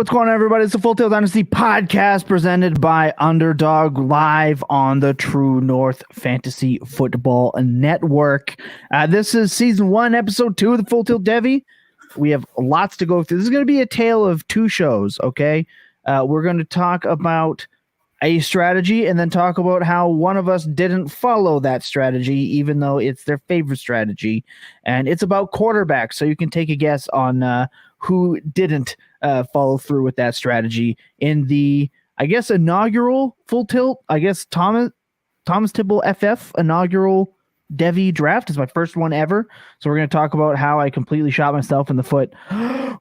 what's going on, everybody? It's the Full Tilt Dynasty podcast presented by Underdog live on the True North Fantasy Football Network. This is season 1, episode 2 of the Full Tilt Devy. We have lots to go through. This is going to be a tale of two shows, okay? We're going to talk about a strategy and then talk about how one of us didn't follow that strategy, even though it's their favorite strategy. And it's about quarterbacks, so you can take a guess on who didn't follow through with that strategy in the, I guess, inaugural Full Tilt. I guess Thomas Tipple FF inaugural Devy draft is my first one ever. So we're going to talk about how I completely shot myself in the foot.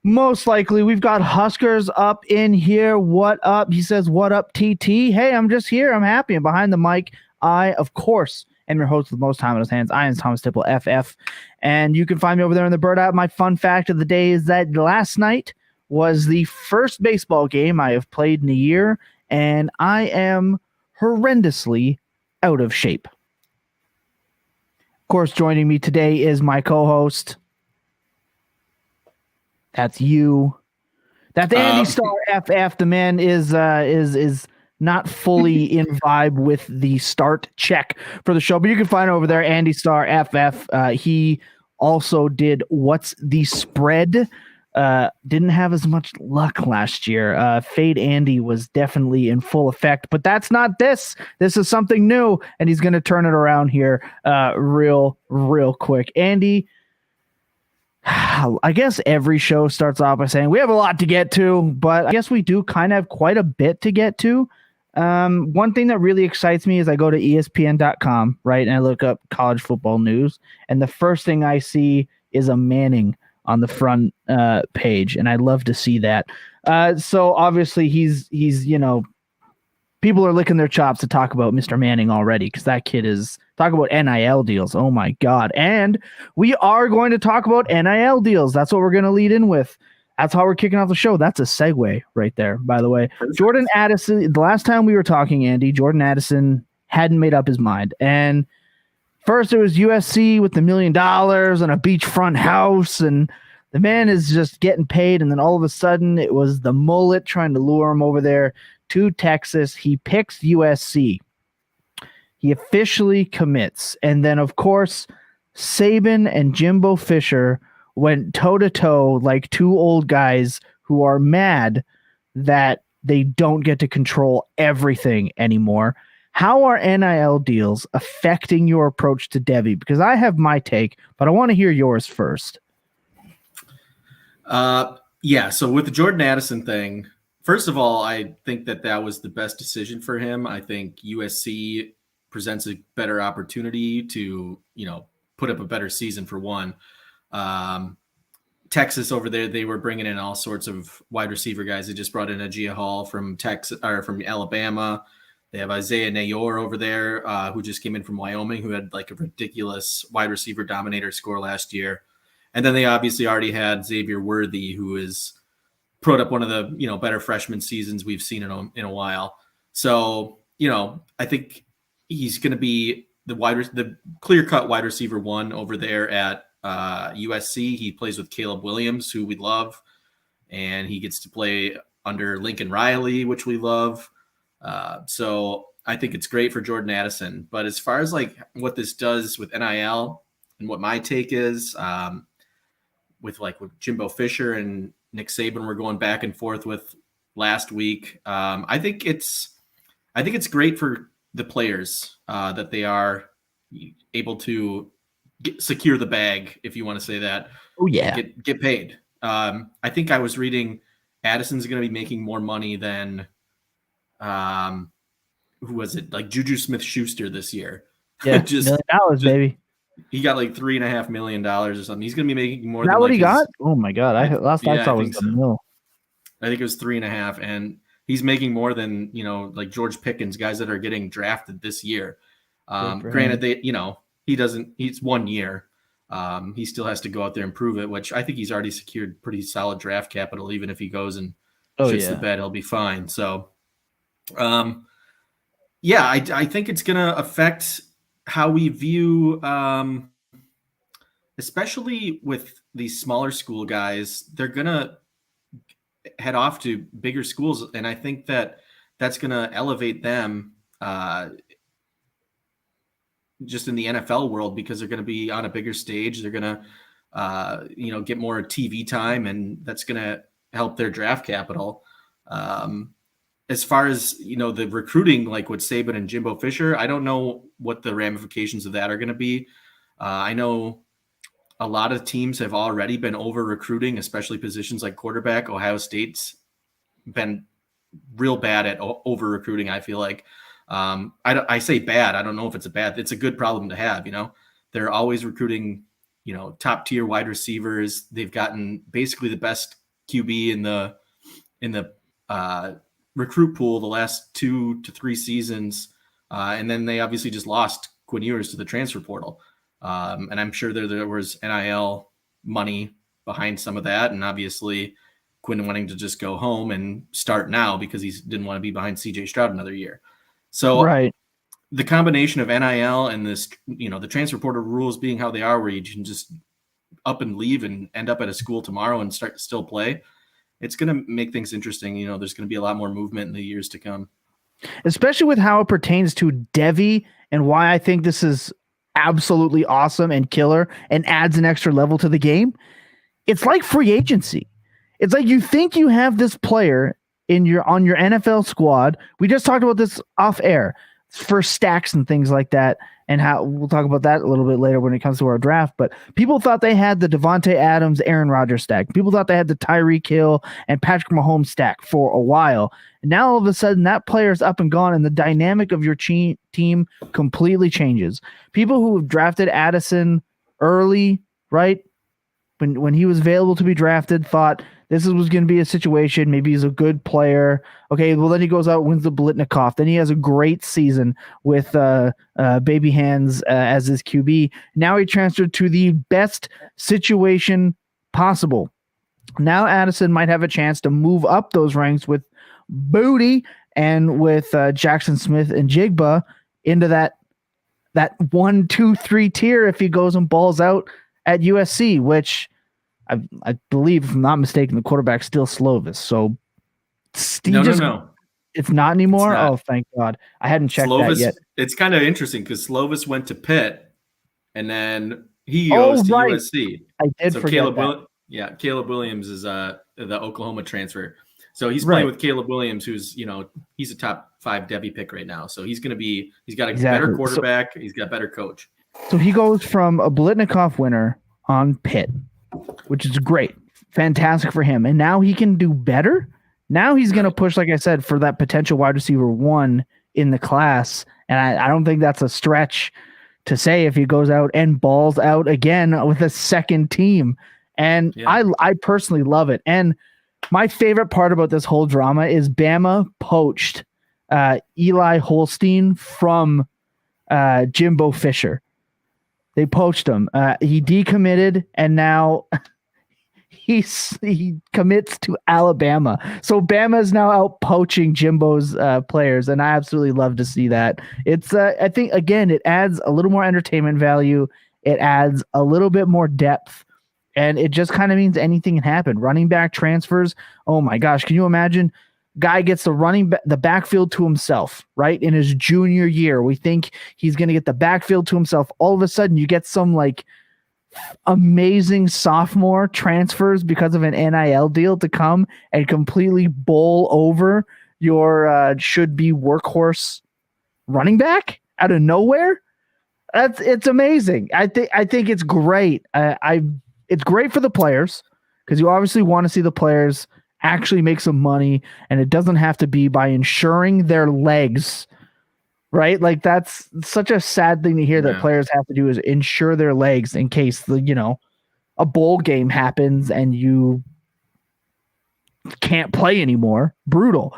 Most likely, we've got Huskers up in here. What up? He says, what up, TT? Hey, I'm just here. I'm happy. And behind the mic, I, of course, am your host with the most time on his hands. I am Thomas Tipple FF. And you can find me over there in the Bird app. My fun fact of the day is that last night was the first baseball game I have played in a year, and I am horrendously out of shape. Of course, joining me today is my co-host. That's you. That's Andy Star FF. The man is not fully in vibe with the start check for the show, but you can find over there Andy Star FF. He also did What's the Spread. Didn't have as much luck last year. Fade Andy was definitely in full effect, but that's not this. This is something new, and he's going to turn it around here real quick. Andy, I guess every show starts off by saying we have a lot to get to, but I guess we do kind of have quite a bit to get to. One thing that really excites me is I go to ESPN.com, right, and I look up college football news, and the first thing I see is a Manning on the front page, and I love to see that. So obviously he's people are licking their chops to talk about Mr. Manning already, because that kid is talk about NIL deals. Oh my God. And we are going to talk about NIL deals. That's what we're going to lead in with. That's how we're kicking off the show. That's a segue right there, by the way. Jordan Addison, the last time we were talking, Andy, Jordan Addison hadn't made up his mind. And first it was USC with $1 million and a beachfront house, and the man is just getting paid. And then all of a sudden it was the mullet trying to lure him over there to Texas. He picks USC. He officially commits. And then, of course, Saban and Jimbo Fisher went toe-to-toe like two old guys who are mad that they don't get to control everything anymore. How are NIL deals affecting your approach to Devy? Because I have my take, but I want to hear yours first. So with the Jordan Addison thing, first of all, I think that was the best decision for him. I think USC presents a better opportunity to, put up a better season for one. Texas over there, they were bringing in all sorts of wide receiver guys. They just brought in Ajia Hall from Texas or from Alabama. They have Isaiah Nayor over there, who just came in from Wyoming, who had like a ridiculous wide receiver dominator score last year. And then they obviously already had Xavier Worthy, who is put up one of the, better freshman seasons we've seen in a while. So, I think he's going to be the clear-cut wide receiver one over there at USC. He plays with Caleb Williams, who we love, and he gets to play under Lincoln Riley, which we love. So I think it's great for Jordan Addison. But as far as like what this does with NIL and what my take is, with Jimbo Fisher and Nick Saban, we're going back and forth with last week. I think it's great for the players that they are able to secure the bag, if you want to say that. Oh yeah, get paid. I think I was reading Addison's going to be making more money than who was it? Like Juju Smith-Schuster this year. Yeah, $1 million, baby. He got like $3.5 million or something. He's going to be making more. Is that than what like he got? Oh my God! I saw it was the mill. I think it was 3.5, and he's making more than like George Pickens, guys that are getting drafted this year. Granted, he doesn't. He's 1 year. He still has to go out there and prove it, which I think he's already secured pretty solid draft capital. Even if he goes and shits the bed, he'll be fine. So, I think it's going to affect how we view, especially with these smaller school guys. They're going to head off to bigger schools. And I think that that's going to elevate them just in the NFL world, because they're going to be on a bigger stage. They're going to, get more TV time, and that's going to help their draft capital. As far as, the recruiting, like with Saban and Jimbo Fisher, I don't know what the ramifications of that are going to be. I know a lot of teams have already been over recruiting, especially positions like quarterback. Ohio State's been real bad at over recruiting, I feel like. I say bad. I don't know if it's it's a good problem to have. They're always recruiting, top tier wide receivers. They've gotten basically the best QB in the recruit pool the last 2 to 3 seasons. And then they obviously just lost Quinn Ewers to the transfer portal. And I'm sure there was NIL money behind some of that. And obviously Quinn wanting to just go home and start now because he didn't want to be behind CJ Stroud another year. So right. The combination of NIL and this, the transfer portal rules being how they are, where you can just up and leave and end up at a school tomorrow and start to still play, it's going to make things interesting. There's going to be a lot more movement in the years to come. Especially with how it pertains to Devy, and why I think this is absolutely awesome and killer and adds an extra level to the game. It's like free agency. It's like you think you have this player on your NFL squad. We just talked about this off air for stacks and things like that, and how we'll talk about that a little bit later when it comes to our draft. But people thought they had the Devontae Adams, Aaron Rodgers stack. People thought they had the Tyreek Hill and Patrick Mahomes stack for a while. And now all of a sudden that player's up and gone, and the dynamic of your team completely changes. People who have drafted Addison early, right, when he was available to be drafted, thought this was going to be a situation. Maybe he's a good player. Okay, well, then he goes out, wins the Blitnikoff. Then he has a great season with Baby Hands as his QB. Now he transferred to the best situation possible. Now Addison might have a chance to move up those ranks with Booty and with Jackson Smith and Jigba into that 1, 2, 3 tier if he goes and balls out at USC, which I believe, if I'm not mistaken, the quarterback's still Slovis. So No. It's not anymore? It's not. Oh, thank God. I hadn't checked Slovis, that yet. It's kind of interesting because Slovis went to Pitt, and then he goes to USC. I did forget that. Caleb Williams is the Oklahoma transfer. So he's playing with Caleb Williams, who's, he's a top 5 Devy pick right now. So he's got a better quarterback. He's got a better coach. So he goes from a Blitnikoff winner on Pitt, which is great. Fantastic for him. And now he can do better. Now he's going to push, like I said, for that potential wide receiver 1 in the class. And I don't think that's a stretch to say if he goes out and balls out again with a second team. And I personally love it. And my favorite part about this whole drama is Bama poached Eli Holstein from Jimbo Fisher. They poached him. He decommitted, and now he commits to Alabama. So Bama is now out poaching Jimbo's players, and I absolutely love to see that. It's I think, again, it adds a little more entertainment value. It adds a little bit more depth, and it just kind of means anything can happen. Running back transfers. Oh my gosh, can you imagine? Guy gets the backfield to himself, right? In his junior year, we think he's going to get the backfield to himself. All of a sudden, you get some like amazing sophomore transfers because of an NIL deal to come and completely bowl over your should-be workhorse running back out of nowhere. It's amazing. I think it's great. It's great for the players because you obviously want to see the players actually make some money, and it doesn't have to be by insuring their legs, right? Like that's such a sad thing to hear that players have to do, is insure their legs in case a bowl game happens and you can't play anymore. Brutal.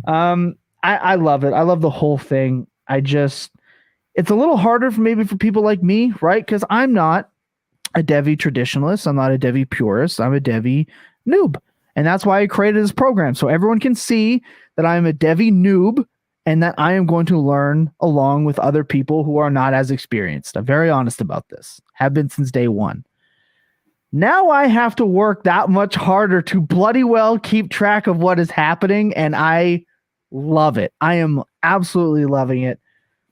I love it. I love the whole thing. It's a little harder for people like me, right? Because I'm not a Devy traditionalist. I'm not a Devy purist. I'm a Devy noob. And that's why I created this program, so everyone can see that I'm a Devy noob and that I am going to learn along with other people who are not as experienced. I'm very honest about this. Have been since day one. Now I have to work that much harder to bloody well keep track of what is happening, and I love it. I am absolutely loving it.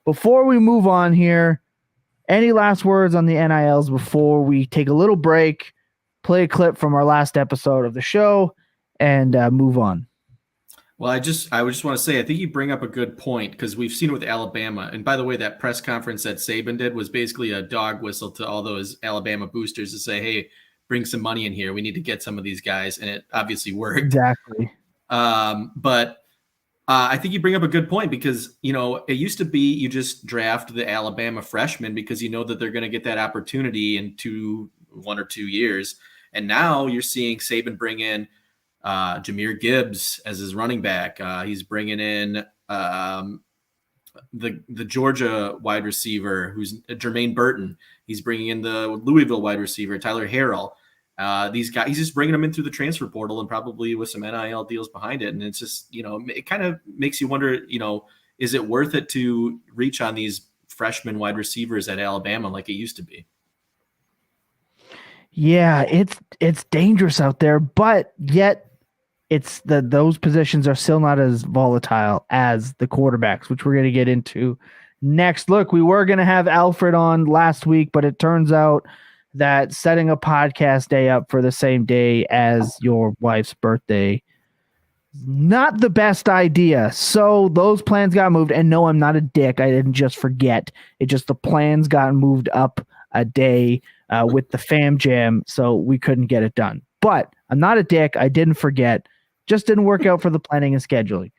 Before we move on here, any last words on the NILs before we take a little break, play a clip from our last episode of the show, and move on? Well, I would just want to say, I think you bring up a good point because we've seen it with Alabama. And by the way, that press conference that Saban did was basically a dog whistle to all those Alabama boosters to say, hey, bring some money in here. We need to get some of these guys. And it obviously worked. Exactly. But I think you bring up a good point because, it used to be you just draft the Alabama freshmen because you know that they're going to get that opportunity in 1 or 2 years. And now you're seeing Saban bring in Jahmyr Gibbs as his running back. He's bringing in the Georgia wide receiver, who's Jermaine Burton. He's bringing in the Louisville wide receiver, Tyler Harrell. These guys, he's just bringing them in through the transfer portal and probably with some NIL deals behind it. And it's just, it kind of makes you wonder, is it worth it to reach on these freshman wide receivers at Alabama like it used to be? Yeah, it's dangerous out there, but yet it's those positions are still not as volatile as the quarterbacks, which we're going to get into next. Look, we were going to have Alfred on last week, but it turns out that setting a podcast day up for the same day as your wife's birthday, not the best idea. So those plans got moved. And no, I'm not a dick. I didn't just forget. It just the plans got moved up a day with the fam jam, so we couldn't get it done. But I'm not a dick. I didn't forget. Just didn't work out for the planning and scheduling.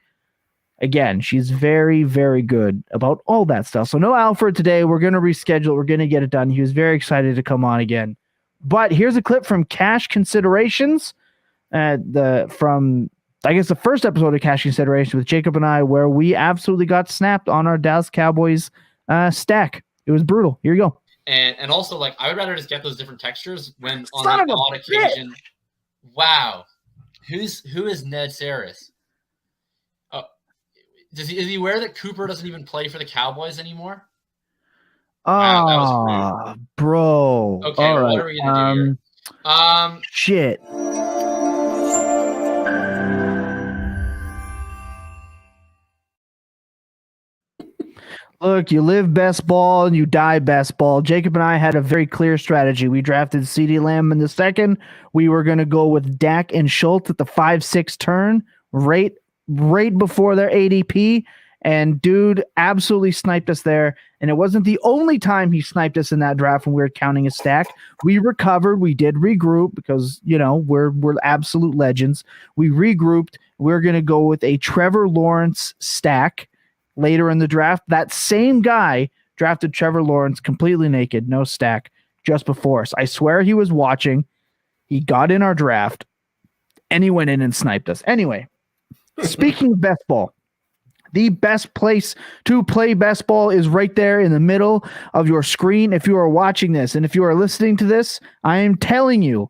Again, she's very, very good about all that stuff. So no Alfred today. We're going to reschedule. We're going to get it done. He was very excited to come on again. But here's a clip from Cash Considerations, from I guess the first episode of Cash Consideration with Jacob and I, where we absolutely got snapped on our Dallas Cowboys stack. It was brutal. Here you go. And also, like, I would rather just get those different textures when on Son the of a odd occasion. Wow. Who is Ned Saris? Oh, is he aware that Cooper doesn't even play for the Cowboys anymore? Wow, that was rude. Bro. Okay, well, what are we gonna do here? Shit. Look, you live best ball and you die best ball. Jacob and I had a very clear strategy. We drafted CeeDee Lamb in the second. We were going to go with Dak and Schultz at the 5-6 turn, right before their ADP. And dude absolutely sniped us there. And it wasn't the only time he sniped us in that draft when we were counting a stack. We recovered. We did regroup because, we're absolute legends. We regrouped. We're going to go with a Trevor Lawrence stack. Later in the draft, that same guy drafted Trevor Lawrence completely naked, no stack, just before us. I swear he was watching. He got in our draft, and he went in and sniped us. Anyway, speaking of best ball, the best place to play best ball is right there in the middle of your screen. If you are watching this, and if you are listening to this, I am telling you,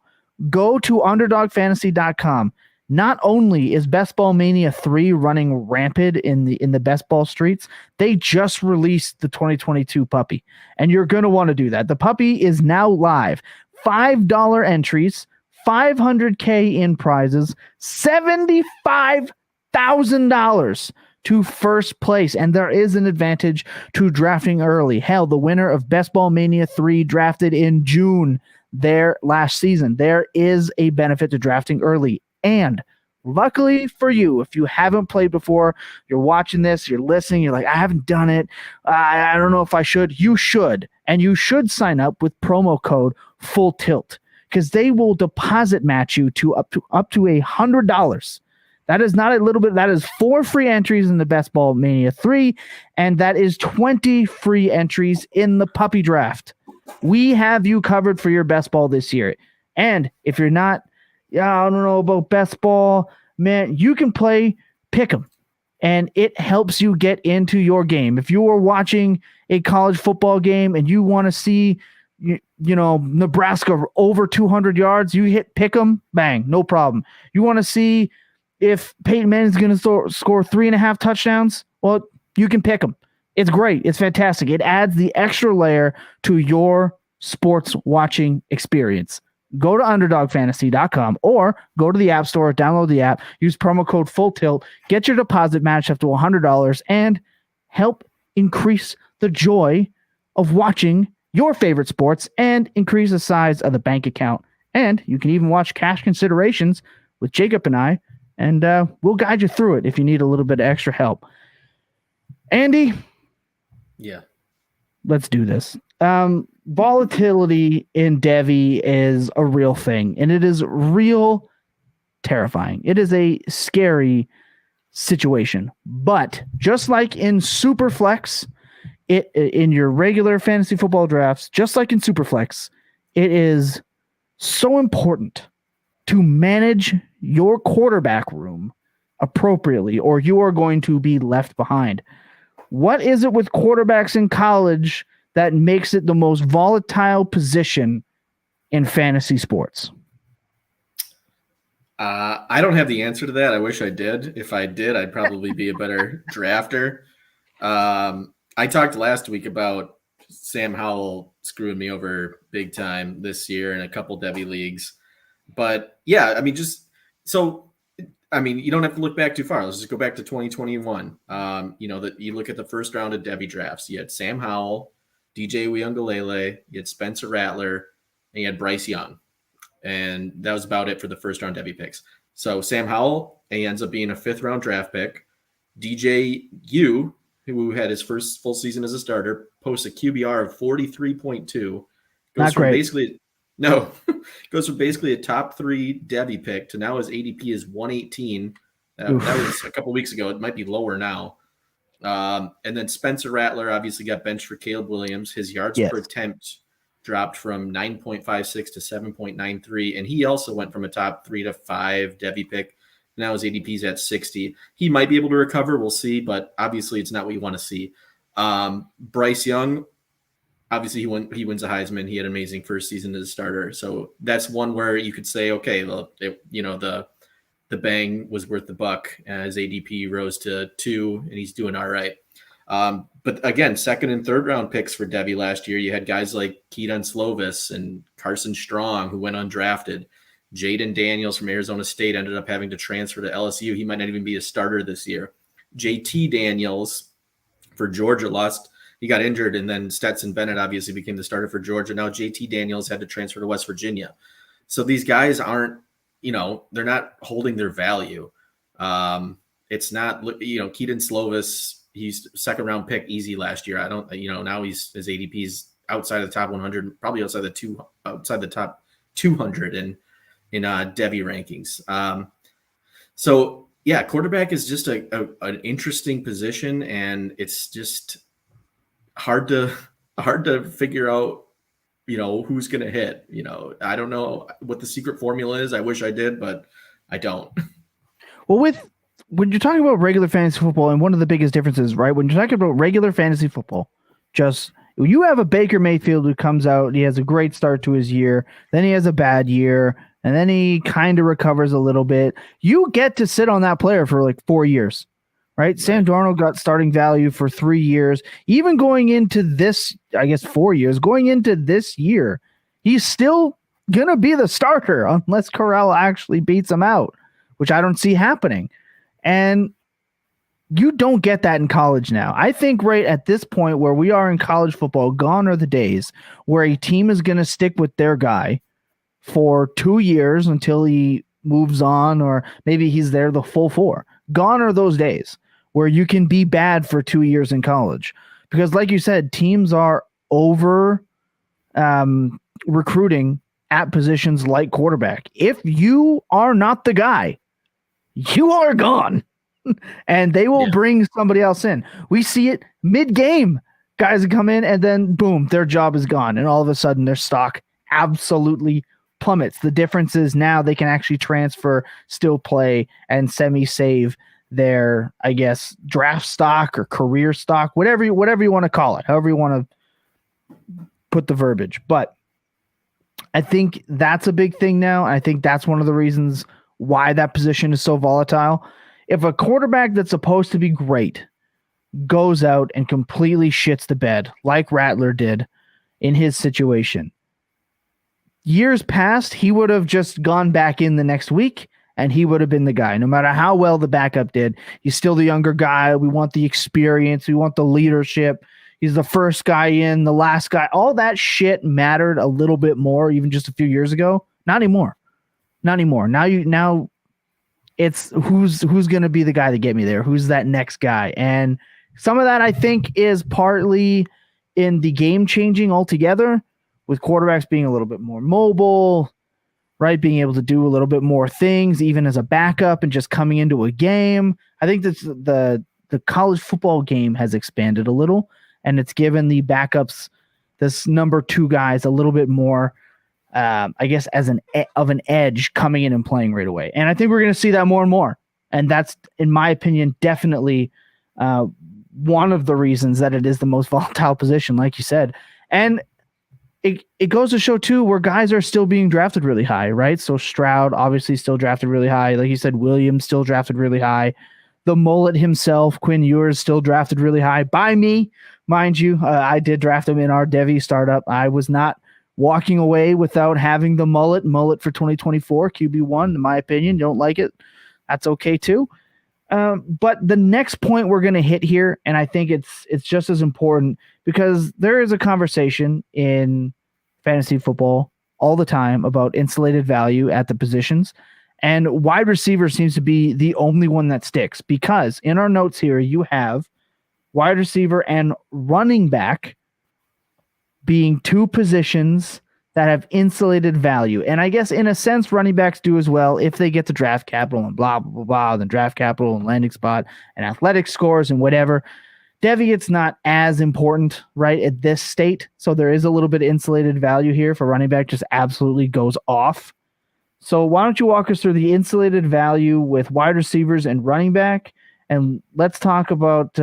go to underdogfantasy.com. Not only is Best Ball Mania 3 running rampant in the best ball streets, they just released the 2022 puppy. And you're going to want to do that. The puppy is now live. $5 entries, $500K in prizes, $75,000 to first place. And there is an advantage to drafting early. Hell, the winner of Best Ball Mania 3 drafted in June there last season. There is a benefit to drafting early. And luckily for you, if you haven't played before, you're watching this, you're listening, you're like, I haven't done it. I don't know if I should. You should. And you should sign up with promo code Full Tilt because they will deposit match you to up to $100. That is not a little bit. That is 4 free entries in the Best Ball Mania 3, and that is 20 free entries in the puppy draft. We have you covered for your best ball this year. And if you're not, I don't know about best ball, man, you can play Pick'em, and it helps you get into your game. If you are watching a college football game and you want to see, Nebraska over 200 yards, you hit Pick'em, bang, no problem. You want to see if Peyton Manning is going to score 3.5 touchdowns, well, you can pick them. It's great. It's fantastic. It adds the extra layer to your sports watching experience. go to underdogfantasy.com or go to the App Store, download the app, use promo code FULLTILT, get your deposit matched up to $100, and help increase the joy of watching your favorite sports and increase the size of the bank account. And you can even watch cash considerations with Jacob and I, and we'll guide you through it if you need a little bit of extra help. Andy? Yeah. Let's do this. Volatility in Devy is a real thing, and it is real terrifying. It is a scary situation. But just like in Superflex, in your regular fantasy football drafts, just like in Superflex, it is so important to manage your quarterback room appropriately, or you are going to be left behind. What is it with quarterbacks in college that makes it the most volatile position in fantasy sports? I don't have the answer to that. I wish I did. If I did, I'd probably be a better drafter. I talked last week about Sam Howell screwing me over big time this year in a couple Devy leagues. But yeah, I mean, you don't have to look back too far. Let's just go back to 2021. You look at the first round of Devy drafts. You had Sam Howell, DJ Uyunglele, you had Spencer Rattler, and you had Bryce Young. And that was about it for the first round Devy picks. So Sam Howell, he ends up being a 5th round draft pick. DJ U, who had his first full season as a starter, posts a QBR of 43.2. Goes from basically a top 3 Devy pick to now his ADP is 118. That was a couple weeks ago. It might be lower now. And then Spencer Rattler obviously got benched for Caleb Williams. His yards per attempt dropped from 9.56 to 7.93. And he also went from a top 3 to 5 Devy pick. Now his ADP is at 60. He might be able to recover. We'll see, but obviously it's not what you want to see. Bryce Young, obviously he wins a Heisman. He had an amazing first season as a starter. So that's one where you could say, okay, the bang was worth the buck. His ADP rose to 2 and he's doing all right. But again, 2nd and 3rd round picks for Devy last year. You had guys like Keaton Slovis and Carson Strong who went undrafted. Jaden Daniels from Arizona State ended up having to transfer to LSU. He might not even be a starter this year. JT Daniels for Georgia he got injured, and then Stetson Bennett obviously became the starter for Georgia. Now JT Daniels had to transfer to West Virginia. So these guys aren't, they're not holding their value. It's not, Keaton Slovis, he's 2nd round pick easy last year. Now his ADP's outside the top 100, probably outside the top 200 in Devy rankings. So yeah, quarterback is just an interesting position, and it's just hard to figure out, who's going to hit. I don't know what the secret formula is. I wish I did, but I don't. Well, when you're talking about regular fantasy football, and one of the biggest differences, right? When you're talking about regular fantasy football, you have a Baker Mayfield who comes out, he has a great start to his year, then he has a bad year, and then he kind of recovers a little bit. You get to sit on that player for like 4 years, right? Sam Darnold got starting value for 3 years. Even going into this, 4 years, going into this year, he's still going to be the starter unless Corral actually beats him out, which I don't see happening. And you don't get that in college now. I think right at this point where we are in college football, gone are the days where a team is going to stick with their guy for 2 years until he moves on, or maybe he's there the full 4. Gone are those days where you can be bad for 2 years in college. Because like you said, teams are over recruiting at positions like quarterback. If you are not the guy, you are gone. And they will bring somebody else in. We see it mid-game. Guys come in and then boom, their job is gone. And all of a sudden their stock absolutely plummets. The difference is now they can actually transfer, still play, and semi-save their, draft stock or career stock, whatever you want to call it, however you want to put the verbiage. But I think that's a big thing now. I think that's one of the reasons why that position is so volatile. If a quarterback that's supposed to be great goes out and completely shits the bed, like Rattler did in his situation, years past, he would have just gone back in the next week and he would have been the guy. No matter how well the backup did, he's still the younger guy. We want the experience. We want the leadership. He's the first guy in, the last guy. All that shit mattered a little bit more even just a few years ago. Not anymore. Not anymore. Now it's who's going to be the guy to get me there? Who's that next guy? And some of that I think is partly in the game changing altogether, with quarterbacks being a little bit more mobile, right? Being able to do a little bit more things, even as a backup and just coming into a game. I think that the college football game has expanded a little, and it's given the backups, this number 2 guys, a little bit more, I guess, as an edge coming in and playing right away. And I think we're going to see that more and more. And that's, in my opinion, definitely one of the reasons that it is the most volatile position, like you said. And it goes to show too where guys are still being drafted really high, right? So Stroud obviously still drafted really high. Like you said, Williams still drafted really high. The mullet himself, Quinn Ewers, still drafted really high by me, mind you. I did draft him in our Devy startup. I was not walking away without having the mullet for 2024 QB1. In my opinion, don't like it, that's okay too. But the next point we're going to hit here, and I think it's just as important, because there is a conversation in fantasy football all the time about insulated value at the positions, and wide receiver seems to be the only one that sticks, because in our notes here, you have wide receiver and running back being 2 positions that have insulated value. And I guess in a sense, running backs do as well if they get the draft capital and blah, blah, blah, blah, then draft capital and landing spot and athletic scores and whatever. Devy, it's not as important, right, at this state. So there is a little bit of insulated value here for running back, just absolutely goes off. So why don't you walk us through the insulated value with wide receivers and running back? And let's talk about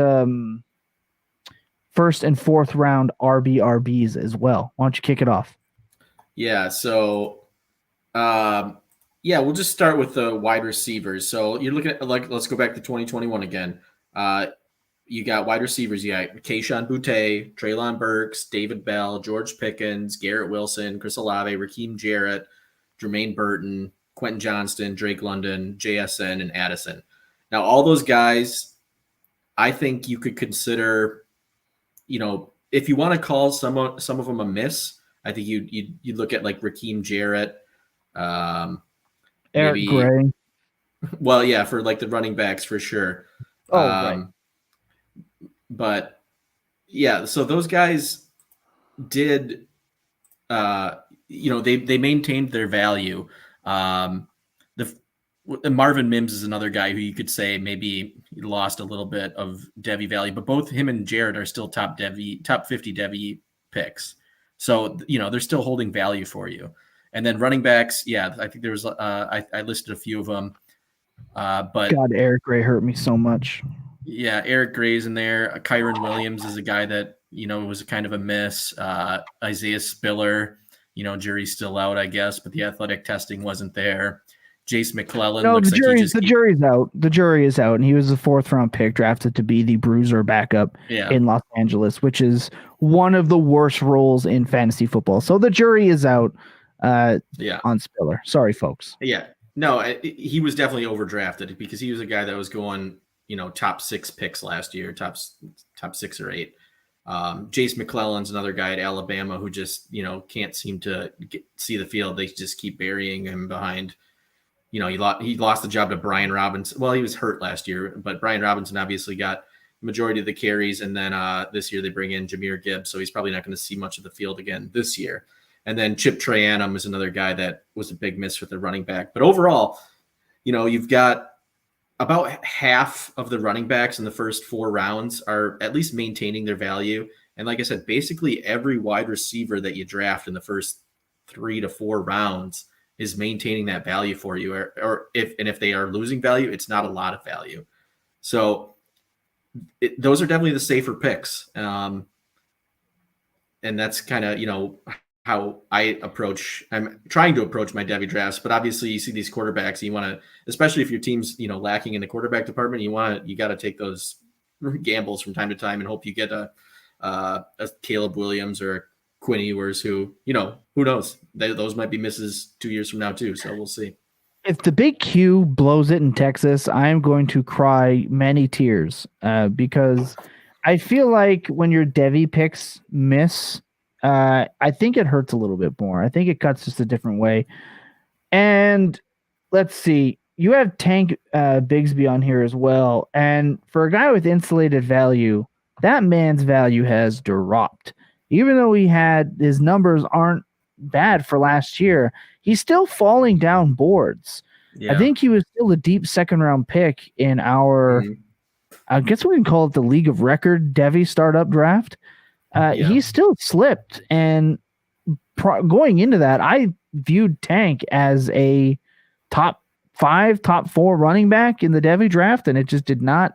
first and fourth round RBs as well. Why don't you kick it off? Yeah, so we'll just start with the wide receivers. So you're looking at, like, let's go back to 2021 again. You got wide receivers. You got Kayshon Boutte, Treylon Burks, David Bell, George Pickens, Garrett Wilson, Chris Olave, Raheem Jarrett, Jermaine Burton, Quentin Johnston, Drake London, JSN, and Addison. Now, all those guys, I think you could consider, if you want to call some of them a miss, I think you'd look at like Raheem Jarrett, Eric maybe, Gray. Well, yeah, for like the running backs for sure. Right. But yeah, so those guys did, they maintained their value. Marvin Mims is another guy who you could say maybe lost a little bit of Devy value, but both him and Jarrett are still top 50 Devy picks. So, they're still holding value for you. And then running backs, yeah, I think there was, I listed a few of them. But God, Eric Gray hurt me so much. Yeah, Eric Gray's in there. Kyron Williams is a guy that, was kind of a miss. Isaiah Spiller, jury's still out, I guess, but the athletic testing wasn't there. Jace McClellan looks the jury's out. The jury is out, and he was a 4th round pick drafted to be the bruiser backup in Los Angeles, which is one of the worst roles in fantasy football. So the jury is out on Spiller. Sorry, folks. Yeah. No, he was definitely overdrafted because he was a guy that was going, top 6 picks last year, top 6 or 8. Jace McClellan's another guy at Alabama who just, can't seem to see the field. They just keep burying him behind. He lost the job to Brian Robinson. Well, he was hurt last year, but Brian Robinson obviously got the majority of the carries. And then this year they bring in Jahmyr Gibbs, so he's probably not going to see much of the field again this year. And then Chip Trayanum is another guy that was a big miss with the running back. But overall, you've got about half of the running backs in the first 4 rounds are at least maintaining their value. And like I said, basically every wide receiver that you draft in the first 3 to 4 rounds is maintaining that value for you, or if they are losing value, it's not a lot of value. So those are definitely the safer picks. And that's kind of, how I'm trying to approach my Devy drafts, but obviously you see these quarterbacks, you want to, especially if your team's, lacking in the quarterback department, you got to take those gambles from time to time and hope you get a Caleb Williams or Quinn Ewers, who, who knows? Those might be misses 2 years from now too. So we'll see. If the big Q blows it in Texas, I am going to cry many tears because I feel like when your Devy picks miss, I think it hurts a little bit more. I think it cuts just a different way. And let's see, you have Tank Bigsby on here as well. And for a guy with insulated value, that man's value has dropped. Even though his numbers aren't bad for last year, he's still falling down boards. Yeah. I think he was still a deep second round pick in our, I guess we can call it the League of Record Devy startup draft. He still slipped. And going into that, I viewed Tank as a top 5, top 4 running back in the Devy draft, and it just did not.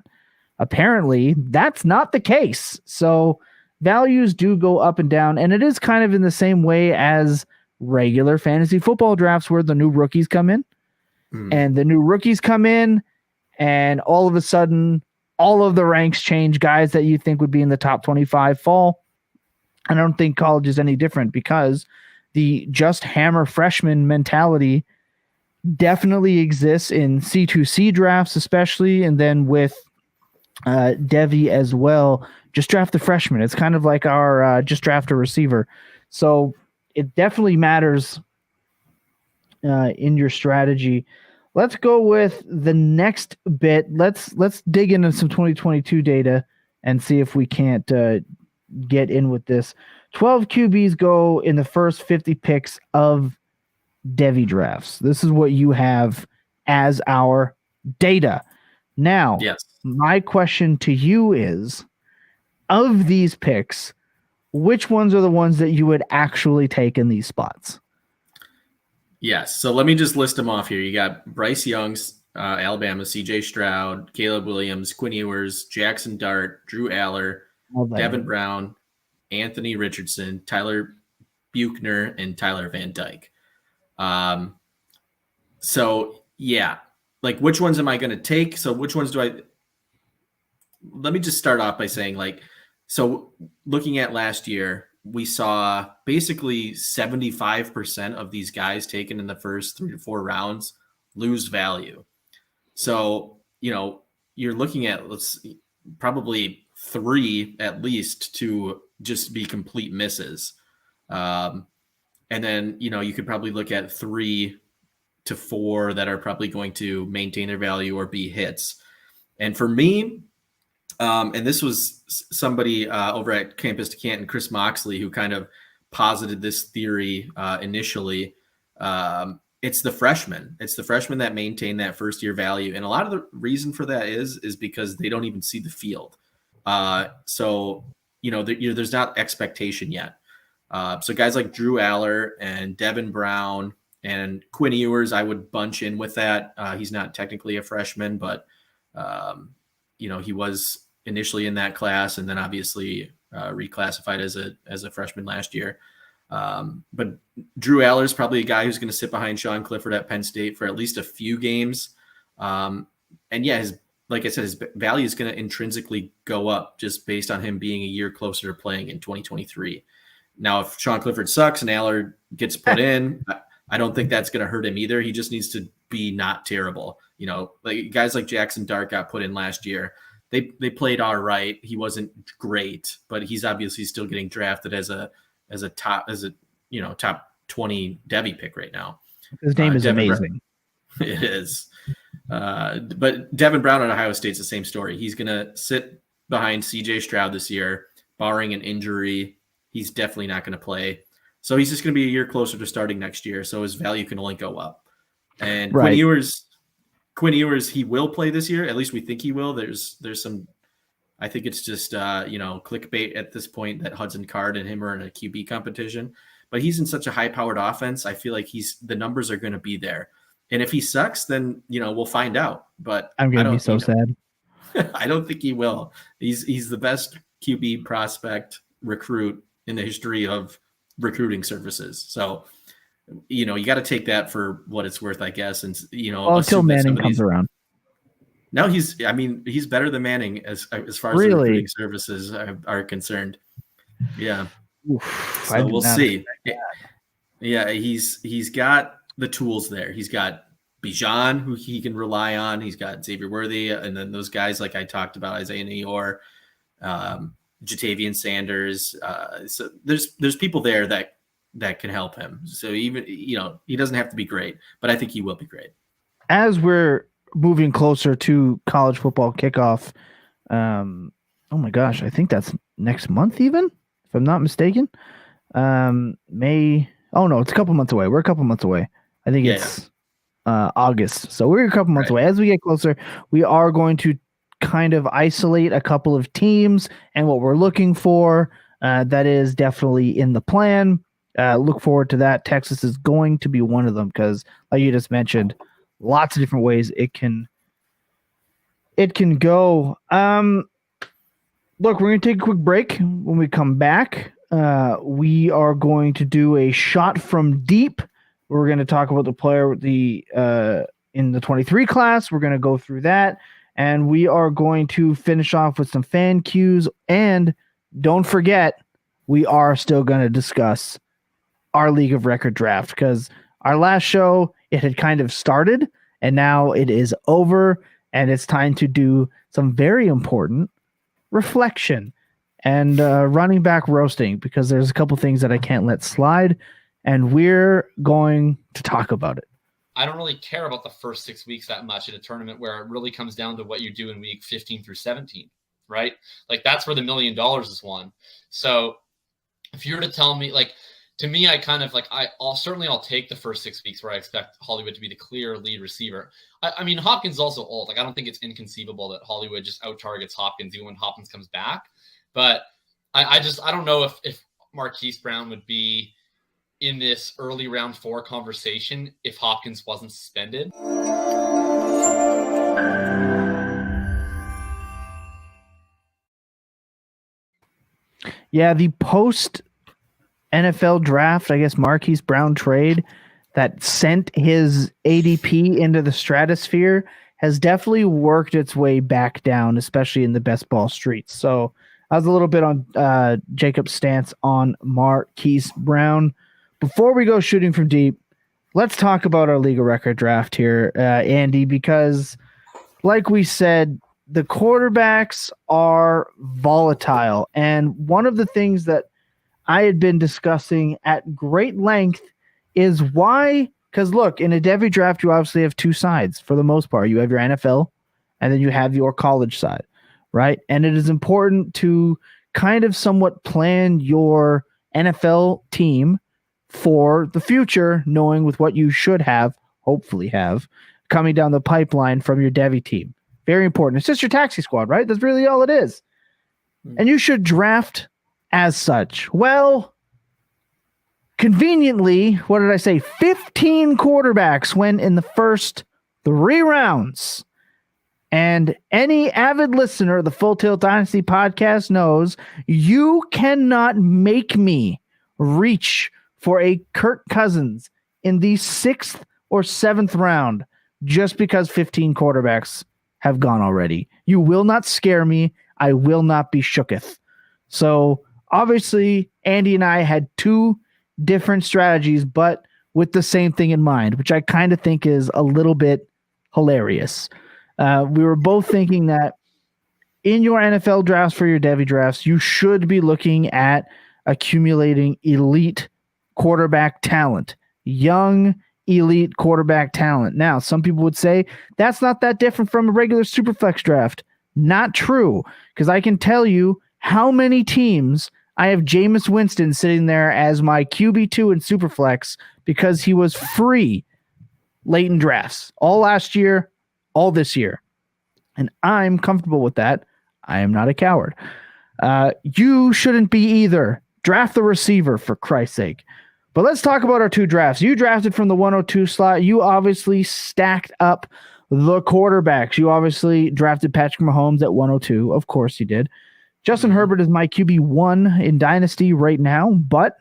Apparently, that's not the case. So values do go up and down, and it is kind of in the same way as regular fantasy football drafts where the new rookies come in. And the new rookies come in, and all of a sudden, all of the ranks change. Guys that you think would be in the top 25 fall. I don't think college is any different because the just hammer freshman mentality definitely exists in C2C drafts, especially, and then with Devy as well. Just draft the freshman. It's kind of like our just draft a receiver. So it definitely matters in your strategy. Let's go with the next bit. Let's dig into some 2022 data and see if we can't get in with this. 12 QBs go in the first 50 picks of Devy drafts. This is what you have as our data. Now, my question to you is, of these picks, which ones are the ones that you would actually take in these spots? Yes. So let me just list them off here. You got Bryce Young's, Alabama, CJ Stroud, Caleb Williams, Quinn Ewers, Jackson Dart, Drew Aller, Devin Brown, Anthony Richardson, Tyler Buchner, and Tyler Van Dyke. So yeah, like which ones am I going to take? So which ones do I? Let me just start off by saying, like, so looking at last year, we saw basically 75% of these guys taken in the first 3 to 4 rounds lose value. So, you're looking at probably 3 at least to just be complete misses. And then, you could probably look at 3 to 4 that are probably going to maintain their value or be hits. And for me, and this was somebody over at Campus to Canton, Chris Moxley, who kind of posited this theory initially. It's the freshmen. It's the freshmen that maintain that first year value. And a lot of the reason for that is because they don't even see the field. So, there's not expectation yet. So guys like Drew Aller and Devin Brown and Quinn Ewers, I would bunch in with that. He's not technically a freshman, but, he was initially in that class and then obviously reclassified as a freshman last year. But Drew Aller is probably a guy who's going to sit behind Sean Clifford at Penn State for at least a few games. And yeah, like I said, his value is going to intrinsically go up just based on him being a year closer to playing in 2023. Now, if Sean Clifford sucks and Aller gets put in, I don't think that's going to hurt him either. He just needs to be not terrible. Like guys like Jackson Dart got put in last year. They played all right. He wasn't great, but he's obviously still getting drafted as a top 20 Devy pick right now. His name is amazing. It is. But Devin Brown at Ohio State's the same story. He's going to sit behind CJ Stroud this year, barring an injury. He's definitely not going to play. So he's just going to be a year closer to starting next year. So his value can only go up. And right. Quinn Ewers, he will play this year. At least we think he will. There's some, I think it's just, clickbait at this point that Hudson Card and him are in a QB competition, but he's in such a high powered offense. I feel like the numbers are going to be there. And if he sucks, then, we'll find out, but I'm going to be so sad. I don't think he will. He's the best QB prospect recruit in the history of recruiting services. So, you got to take that for what it's worth, I guess. And, until Manning comes around. No, he's better than Manning as far as the recruiting services are concerned. Yeah. Oof, So we'll see. Yeah, he's got the tools there. He's got Bijan, who he can rely on. He's got Xavier Worthy, and then those guys like I talked about, Isaiah Neyor, Jatavian Sanders. So there's people there that can help him. So even he doesn't have to be great, but I think he will be great. As we're moving closer to college football kickoff, oh my gosh, I think that's next month even, if I'm not mistaken. May. Oh no, it's a couple months away. We're a couple months away. I think it's August. So we're a couple months away. As we get closer, we are going to kind of isolate a couple of teams and what we're looking for. That is definitely in the plan. Look forward to that. Texas is going to be one of them because, like you just mentioned, lots of different ways it can go. Look, we're going to take a quick break. When we come back, we are going to do a shot from deep. We're going to talk about the player in the 23 class. We're going to go through that, and we are going to finish off with some fan cues. And don't forget, we are still going to discuss our League of Record draft because our last show, it had kind of started, and now it is over, and it's time to do some very important reflection and running back roasting because there's a couple things that I can't let slide, and we're going to talk about it. I don't really care about the first 6 weeks that much in a tournament where it really comes down to what you do in week 15 through 17, right? Like that's where the $1 million is won. So if you were to tell me, like, to me, I kind of like, I'll take the first 6 weeks where I expect Hollywood to be the clear lead receiver. I mean, Hopkins is also old. Like, I don't think it's inconceivable that Hollywood just out targets Hopkins even when Hopkins comes back. But I don't know if Marquise Brown would be in this early round 4 conversation if Hopkins wasn't suspended. Yeah, the post NFL draft, I guess Marquise Brown trade that sent his ADP into the stratosphere has definitely worked its way back down, especially in the best ball streets. So I was a little bit on Jacob's stance on Marquise Brown. Before we go shooting from deep, let's talk about our League of Record draft here, Andy, because like we said, the quarterbacks are volatile. And one of the things that I had been discussing at great length is why, because look, in a Devy draft, you obviously have two sides for the most part. You have your NFL and then you have your college side, right? And it is important to kind of somewhat plan your NFL team for the future, knowing with what you should have, hopefully have, coming down the pipeline from your Devy team. Very important. It's just your taxi squad, right? That's really all it is. And you should draft as such. Well, conveniently, what did I say? 15 quarterbacks went in the first 3 rounds. And any avid listener of the Full Tilt Dynasty podcast knows you cannot make me reach for a Kirk Cousins in the 6th or 7th round just because 15 quarterbacks have gone already. You will not scare me. I will not be shooketh. So obviously, Andy and I had 2 different strategies, but with the same thing in mind, which I kind of think is a little bit hilarious. We were both thinking that in your NFL drafts for your Devy drafts, you should be looking at accumulating elite quarterback talent, young elite quarterback talent. Now, some people would say that's not that different from a regular Superflex draft. Not true, because I can tell you how many teams I have Jameis Winston sitting there as my QB2 in Superflex because he was free late in drafts, all last year, all this year. And I'm comfortable with that. I am not a coward. You shouldn't be either. Draft the receiver, for Christ's sake. But let's talk about our 2 drafts. You drafted from the 102 slot. You obviously stacked up the quarterbacks. You obviously drafted Patrick Mahomes at 102. Of course you did. Justin Herbert is my QB1 in Dynasty right now, but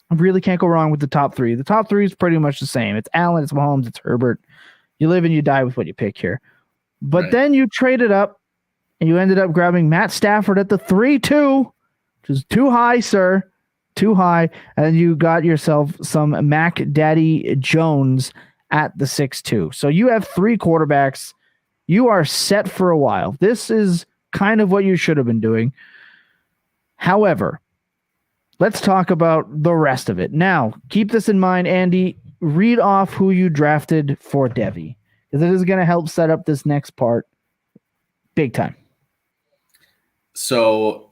I really can't go wrong with the top 3. The top 3 is pretty much the same. It's Allen, it's Mahomes, it's Herbert. You live and you die with what you pick here. But then you traded up and you ended up grabbing Matt Stafford at the 3-2, which is too high, sir. too high, and you got yourself some Mac Daddy Jones at the 6'2". So you have 3 quarterbacks. You are set for a while. This is kind of what you should have been doing. However, let's talk about the rest of it. Now, keep this in mind, Andy. Read off who you drafted for Devy, because it is going to help set up this next part big time. So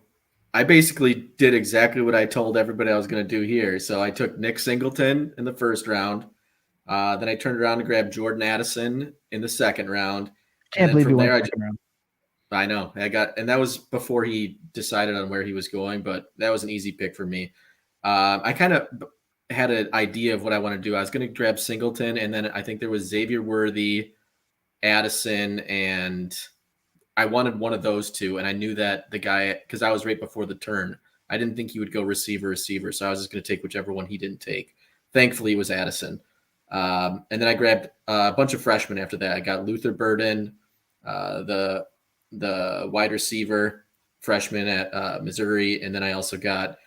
I basically did exactly what I told everybody I was going to do here. So I took Nick Singleton in the first round. Then I turned around and grabbed Jordan Addison in the second round. Can't believe you went second round. I know. And that was before he decided on where he was going, but that was an easy pick for me. I kind of had an idea of what I want to do. I was going to grab Singleton, and then I think there was Xavier Worthy, Addison, and I wanted one of those two. And I knew that the guy, because I was right before the turn, I didn't think he would go receiver. So I was just going to take whichever one he didn't take. Thankfully, it was Addison. And then I grabbed a bunch of freshmen after that. I got Luther Burden, the wide receiver freshman at Missouri. And then I also got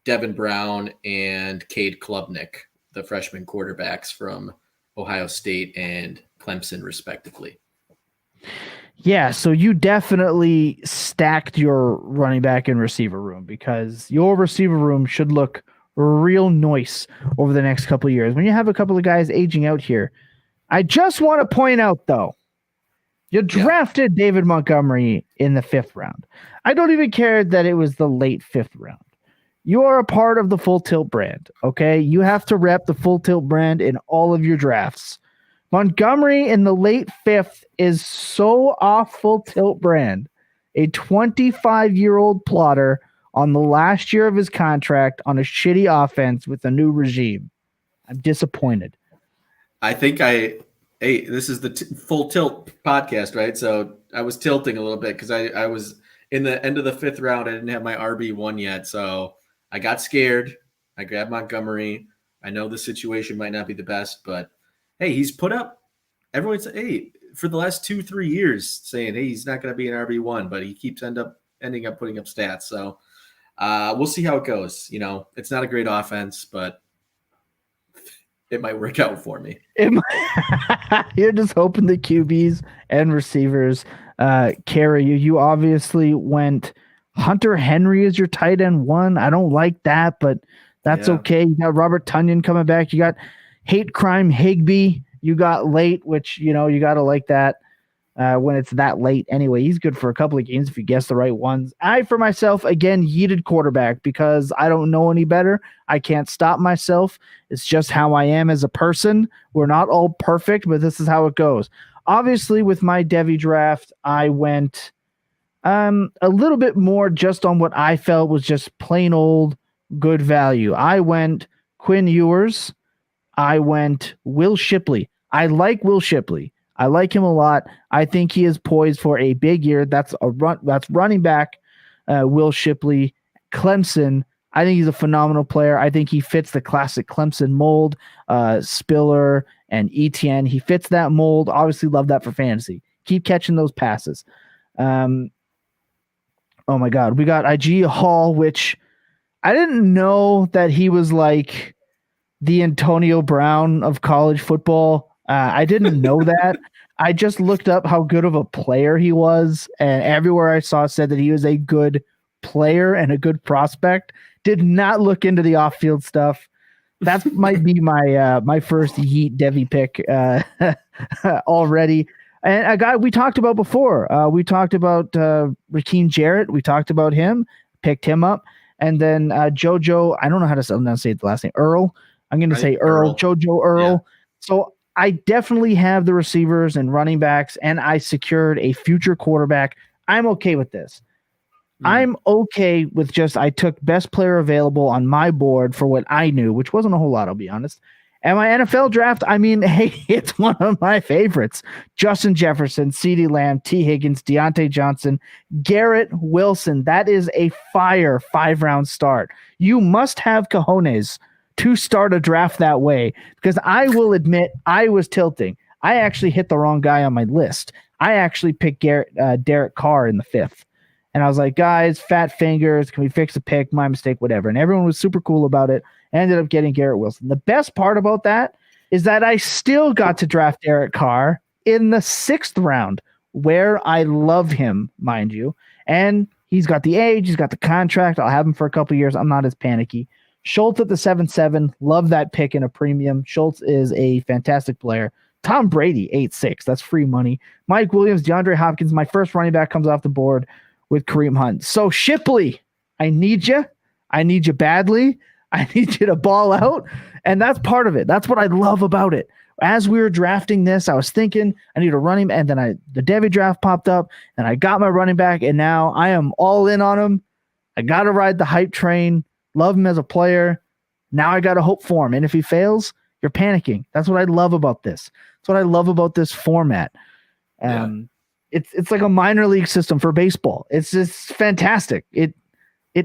Devin Brown and Cade Klubnik, the freshman quarterbacks from Ohio State and Clemson, respectively. Yeah, so you definitely stacked your running back and receiver room, because your receiver room should look real nice over the next couple of years when you have a couple of guys aging out here. I just want to point out, though, you drafted David Montgomery in the 5th round. I don't even care that it was the late 5th round. You are a part of the Full Tilt brand, okay? You have to rep the Full Tilt brand in all of your drafts. Montgomery in the late 5th is so off Full Tilt brand. A 25-year-old plotter on the last year of his contract on a shitty offense with a new regime. I'm disappointed. I think this is the Full Tilt podcast, right? So I was tilting a little bit because I was in the end of the 5th round. I didn't have my RB1 yet. So I got scared. I grabbed Montgomery. I know the situation might not be the best, but hey, he's put up, everyone's, hey, for the last 2-3 years saying, hey, he's not going to be an RB1, but he keeps ending up putting up stats. So we'll see how it goes. You know, it's not a great offense, but it might work out for me. You're just hoping the QBs and receivers carry you. You obviously went Hunter Henry as your tight end 1. I don't like that, but that's okay. You got Robert Tonyan coming back. You got Hate Crime Higbee. You got late, which, you know, you got to like that when it's that late. Anyway, he's good for a couple of games if you guess the right ones. I, for myself, again, yeeted quarterback because I don't know any better. I can't stop myself. It's just how I am as a person. We're not all perfect, but this is how it goes. Obviously, with my Devy draft, I went a little bit more just on what I felt was just plain old good value. I went Quinn Ewers. I went Will Shipley. I like Will Shipley. I like him a lot. I think he is poised for a big year. That's running back Will Shipley, Clemson. I think he's a phenomenal player. I think he fits the classic Clemson mold. Spiller and Etienne. He fits that mold. Obviously, love that for fantasy. Keep catching those passes. Oh my God, we got IG Hall, which I didn't know that he was like the Antonio Brown of college football. I didn't know that. I just looked up how good of a player he was, and everywhere I saw said that he was a good player and a good prospect. Did not look into the off-field stuff. That might be my first Yeet Devy pick already. And a guy we talked about before. We talked about Rakeem Jarrett. We talked about him, picked him up. And then JoJo, I don't know how to say the last name, Earl. I'm going to say Earl, JoJo Earl. Yeah. So I definitely have the receivers and running backs, and I secured a future quarterback. I'm okay with this. I'm okay with just I took best player available on my board for what I knew, which wasn't a whole lot, I'll be honest. And my NFL draft, I mean, hey, it's one of my favorites. Justin Jefferson, CeeDee Lamb, T. Higgins, Deontay Johnson, Garrett Wilson. That is a fire 5-round start. You must have cojones to start a draft that way, because I will admit I was tilting. I actually hit the wrong guy on my list. I actually picked Derek Carr in the 5th. And I was like, guys, fat fingers, can we fix a pick? My mistake, whatever. And everyone was super cool about it. I ended up getting Garrett Wilson. The best part about that is that I still got to draft Derek Carr in the 6th round, where I love him, mind you. And he's got the age, he's got the contract. I'll have him for a couple years. I'm not as panicky. Schultz at the 7-7. Love that pick in a premium. Schultz is a fantastic player. Tom Brady, 8-6. That's free money. Mike Williams, DeAndre Hopkins. My first running back comes off the board with Kareem Hunt. So Shipley, I need you. I need you badly. I need you to ball out. And that's part of it. That's what I love about it. As we were drafting this, I was thinking I need a running, and then the Devy draft popped up, and I got my running back, and now I am all in on him. I got to ride the hype train. Love him as a player. Now I got to hope for him. And if he fails, you're panicking. That's what I love about this. That's what I love about this format. It's like a minor league system for baseball. It's just fantastic. It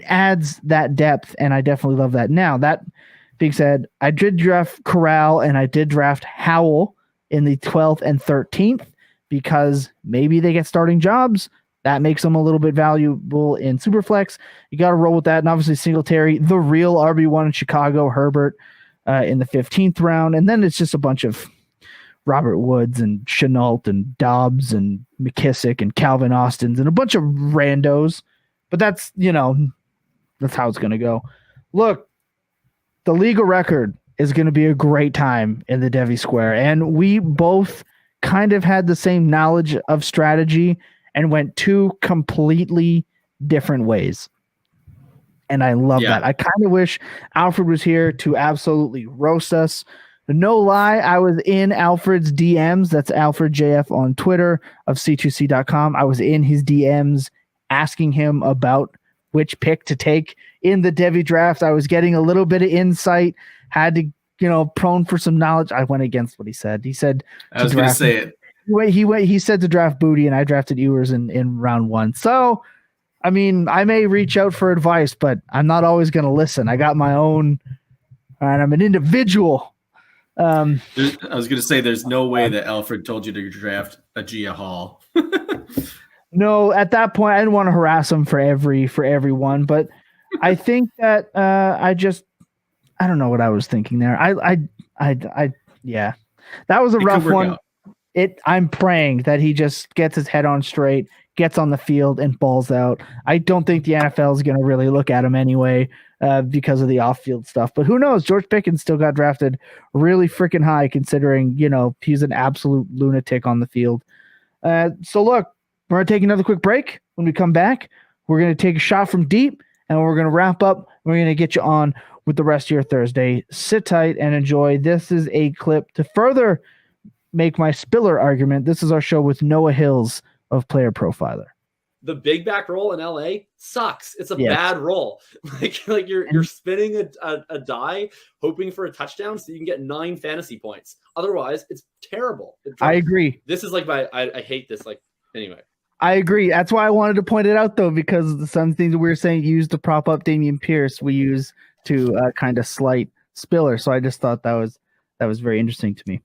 adds that depth, and I definitely love that. Now, that being said, I did draft Corral and I did draft Howell in the 12th and 13th because maybe they get starting jobs. That makes them a little bit valuable in Superflex. You got to roll with that. And obviously Singletary, the real RB1 in Chicago, Herbert in the 15th round. And then it's just a bunch of Robert Woods and Chenault and Dobbs and McKissick and Calvin Austins and a bunch of randos. But that's how it's going to go. Look, the legal record is going to be a great time in the Devy Square. And we both kind of had the same knowledge of strategy and went 2 completely different ways. And I love that. I kind of wish Alfred was here to absolutely roast us. No lie, I was in Alfred's DMs. That's Alfred JF on Twitter of C2C.com. I was in his DMs asking him about which pick to take in the Devy draft. I was getting a little bit of insight, had to, prone for some knowledge. I went against what he said. He said, I was going to say it. He said to draft Booty, and I drafted Ewers in round 1. So, I mean, I may reach out for advice, but I'm not always going to listen. I got my own, and I'm an individual. I was going to say, there's no way that Alfred told you to draft a Gia Hall. No, at that point, I didn't want to harass him for everyone, but I think that I don't know what I was thinking there. Yeah, that was a rough one. I'm praying that he just gets his head on straight, gets on the field, and balls out. I don't think the NFL is going to really look at him anyway because of the off-field stuff. But who knows? George Pickens still got drafted really freaking high, considering he's an absolute lunatic on the field. So look. We're going to take another quick break. When we come back, we're going to take a shot from deep, and we're going to wrap up. We're going to get you on with the rest of your Thursday. Sit tight and enjoy. This is a clip to further make my Spiller argument. This is our show with Noah Hills of Player Profiler. The big back roll in LA sucks. It's a bad roll. Like you're spinning a die, hoping for a touchdown so you can get 9 fantasy points. Otherwise, it's terrible. I agree. This is like I hate this. Anyway. I agree. That's why I wanted to point it out, though, because some things we were saying used to prop up Dameon Pierce, we use to kind of slight Spiller. So I just thought that was very interesting to me.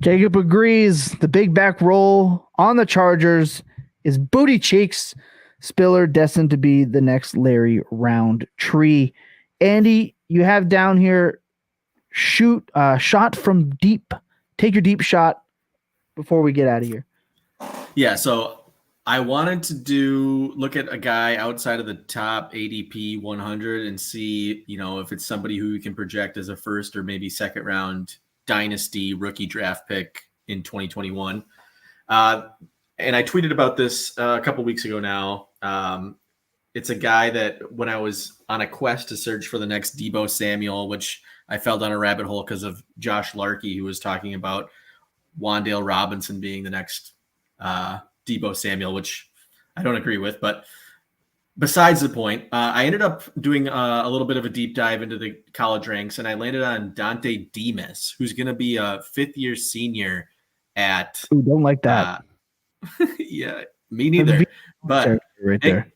Jacob agrees. The big back roll on the Chargers is booty cheeks. Spiller destined to be the next Larry Roundtree. Andy, you have down here shot from deep. Take your deep shot before we get out of here. Yeah, so I wanted to look at a guy outside of the top ADP 100 and see, if it's somebody who we can project as a first or maybe second round dynasty rookie draft pick in 2021. And I tweeted about this a couple weeks ago now. It's a guy that when I was on a quest to search for the next Deebo Samuel, which I fell down a rabbit hole because of Josh Larkey, who was talking about Wan'Dale Robinson being the next Deebo Samuel, which I don't agree with. But besides the point, I ended up doing a little bit of a deep dive into the college ranks, and I landed on Dante Demas, who's going to be a 5th-year senior at. Ooh, don't like that. Yeah, me neither. But right there,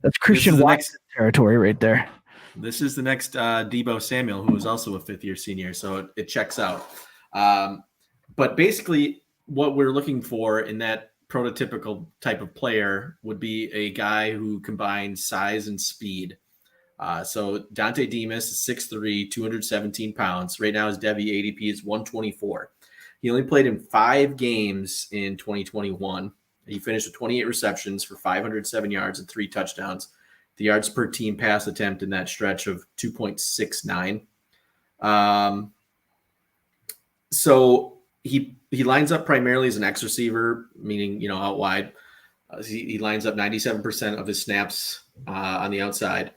that's Christian Watson territory right there. This is the next Deebo Samuel, who is also a 5th-year senior, so it checks out. But basically, what we're looking for in that prototypical type of player would be a guy who combines size and speed. So Dante Demas is 6'3", 217 pounds. Right now his Devy ADP is 124. He only played in 5 games in 2021. He finished with 28 receptions for 507 yards and 3 touchdowns. The yards per team pass attempt in that stretch of 2.69. So he lines up primarily as an X receiver, meaning, out wide. He lines up 97% of his snaps on the outside.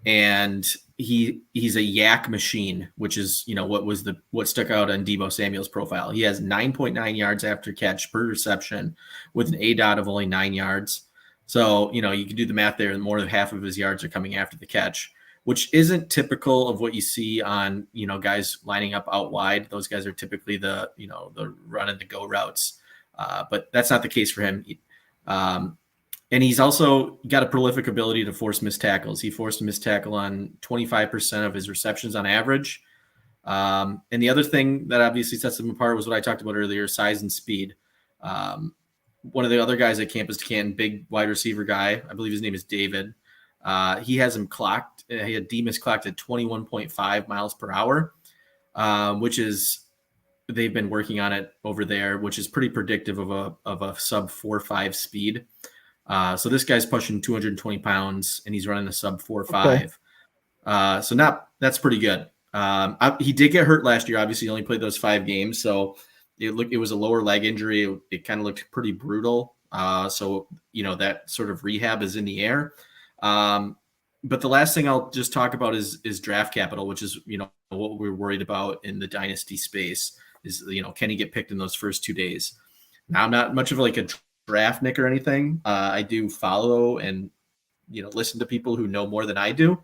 And he's a yak machine, which is, what stuck out on Deebo Samuel's profile. He has 9.9 yards after catch per reception with an ADOT of only 9 yards. So, you can do the math there, and more than half of his yards are coming after the catch, which isn't typical of what you see on, guys lining up out wide. Those guys are typically the run and the go routes. But that's not the case for him. And he's also got a prolific ability to force missed tackles. He forced a missed tackle on 25% of his receptions on average. And the other thing that obviously sets him apart was what I talked about earlier, size and speed. One of the other guys at Campus to Canton, big wide receiver guy, I believe his name is David. He has him clocked. He had Demas clocked at 21.5 miles per hour, which is, they've been working on it over there, which is pretty predictive of a sub 4.5 speed. So this guy's pushing 220 pounds and he's running a sub 4.5. So that's pretty good. He did get hurt last year. Obviously he only played those 5 games. So it was a lower leg injury. It kind of looked pretty brutal. So that sort of rehab is in the air. But the last thing I'll just talk about is draft capital, which is, what we're worried about in the dynasty space is, can he get picked in those first 2 days? Now, I'm not much of like a draft nick or anything. I do follow and, listen to people who know more than I do.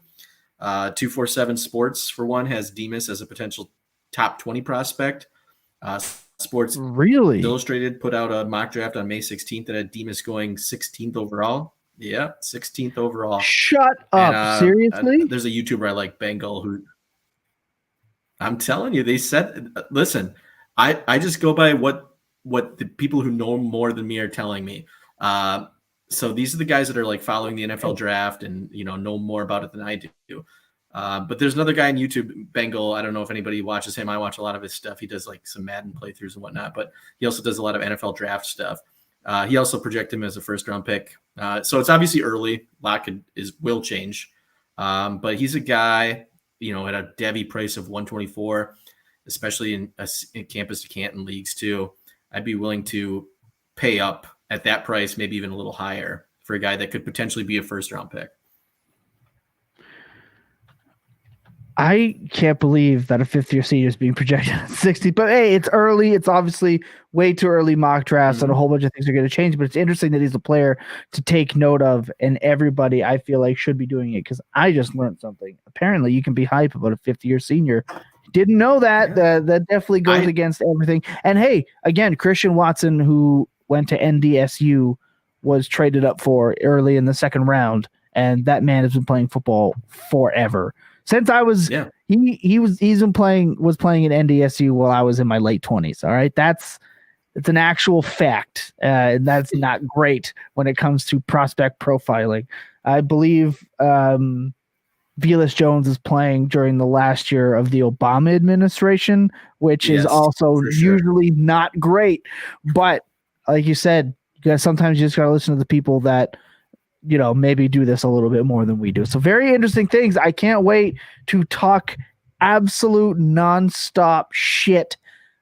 247 Sports, for one, has Demas as a potential top 20 prospect. Sports Really Illustrated put out a mock draft on May 16th that had Demas going 16th overall. Yeah, 16th overall. Shut up. And, seriously? There's a YouTuber I like, Bengal, who I'm telling you, they said, listen, I just go by what the people who know more than me are telling me. So these are the guys that are like following the NFL draft and, know more about it than I do. But there's another guy on YouTube, Bengal. I don't know if anybody watches him. I watch a lot of his stuff. He does like some Madden playthroughs and whatnot, but he also does a lot of NFL draft stuff. He also projected him as a first-round pick. So it's obviously early. A lot will change. But he's a guy, at a Devy price of 124, especially in Campus to Canton leagues too. I'd be willing to pay up at that price, maybe even a little higher, for a guy that could potentially be a first-round pick. I can't believe that a 5th-year senior is being projected at 60. But hey, it's early. It's obviously way too early mock drafts, and a whole bunch of things are going to change. But it's interesting that he's a player to take note of, and everybody, I feel like, should be doing it, because I just learned something. Apparently, you can be hype about a 5th-year senior. Didn't know that. That definitely goes against everything. And hey, again, Christian Watson, who went to NDSU, was traded up for early in the 2nd round, and that man has been playing football forever. Since I was, he's been playing in NDSU while I was in my late 20s. All right, it's an actual fact, and that's not great when it comes to prospect profiling. I believe Velus Jones is playing during the last year of the Obama administration, which is also usually not great. But like you said, sometimes you just got to listen to the people that, maybe do this a little bit more than we do. So very interesting things. I can't wait to talk absolute nonstop shit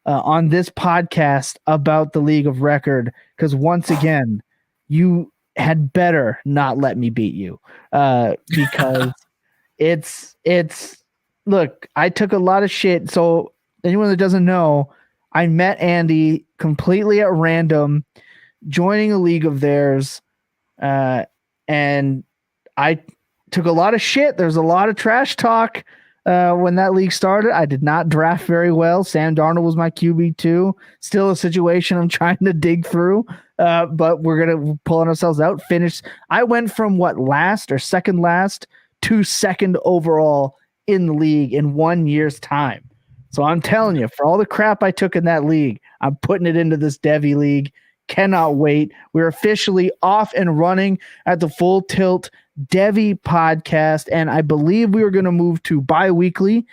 on this podcast about the League of Record, because once again, you had better not let me beat you, because it's look, I took a lot of shit. So anyone that doesn't know, I met Andy completely at random, joining a league of theirs, and I took a lot of shit. There's a lot of trash talk when that league started. I did not draft very well. Sam Darnold was my QB2. Still a situation I'm trying to dig through, but we're going to pull ourselves out. Finish. I went from last or second last to 2nd overall in the league in 1 year's time. So I'm telling you, for all the crap I took in that league, I'm putting it into this Devy league. Cannot wait. We're officially off and running at the Full Tilt Devy podcast, and I believe we are going to move to bi-weekly.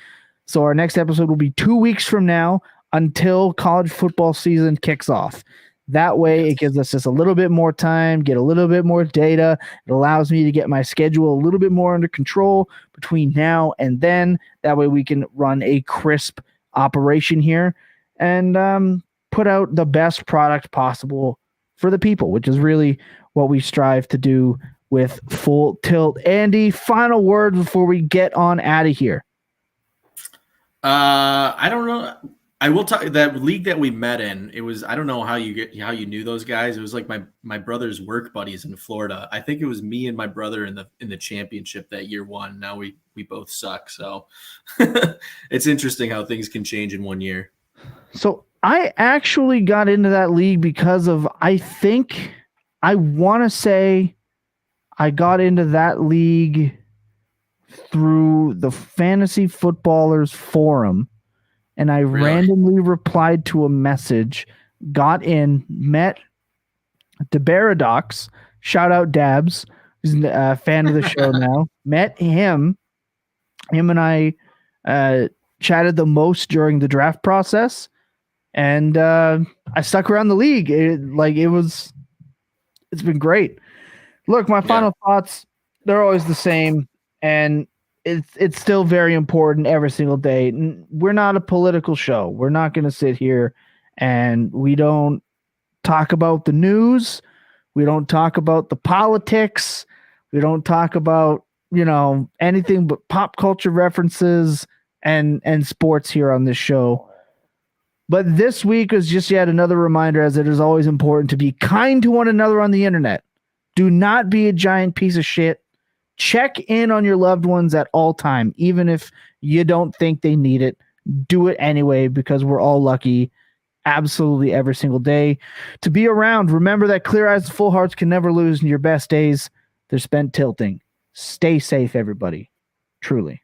So our next episode will be 2 weeks from now until college football season kicks off. That way, it gives us just a little bit more time, get a little bit more data. It allows me to get my schedule a little bit more under control between now and then. That way, we can run a crisp operation here and put out the best product possible for the people, which is really what we strive to do with Full Tilt. Andy, final word before we get on out of here. I don't know. I will tell you that league that we met in. It was, I don't know how you knew those guys. It was like my brother's work buddies in Florida. I think it was me and my brother in the championship that year one. Now we both suck. So it's interesting how things can change in 1 year. So I actually got into that league because of, I want to say I got into that league through the Fantasy Footballers Forum. And I randomly replied to a message, got in, met DeBaradox, shout out Dabs, who's a fan of the show now, met him. Him and I chatted the most during the draft process, and I stuck around the league. It's been great. Look, my final thoughts, they're always the same, and it's still very important every single day. We're not a political show. We're not going to sit here and we don't talk about the news. We don't talk about the politics. We don't talk about, anything but pop culture references and sports here on this show. But this week was just yet another reminder, as it is always important to be kind to one another on the internet. Do not be a giant piece of shit. Check in on your loved ones at all time, even if you don't think they need it. Do it anyway, because we're all lucky absolutely every single day to be around. Remember that clear eyes and full hearts can never lose, and your best days, they're spent tilting. Stay safe, everybody. Truly.